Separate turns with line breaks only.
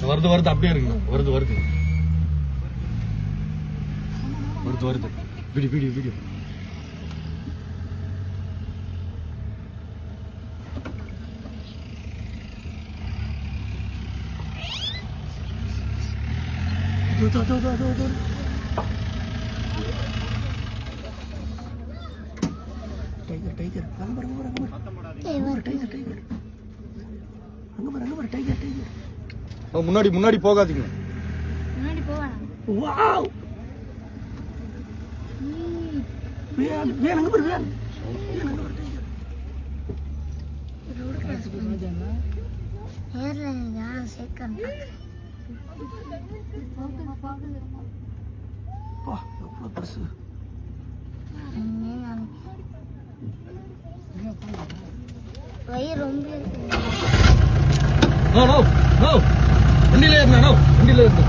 வருது வருது அப்படியே இருக்குங்க. வருது வருது வருது வருது. Video video video. Tiger tiger அங்க பாரு அங்க பாரு அங்க பாரு டைகர் டைகர் அங்க பாரு டைகர் டைகர். முன்னாடி முன்னாடி போகாதீங்க.
முன்னாடி போவானா?
வாவ் வேன் வேன் அங்க பாரு வேன் வேன் அங்க பாரு டைகர்.
ரோட் கிராஸ் பண்ணாதேனா ஏர்ல யாரும் சேக்கன்
பா எவ்வளவு பெருசு.
வயிறு ரொம்ப
நோ நோ நோ வண்டியில ஏறினா நோ வண்டியில ஏறினா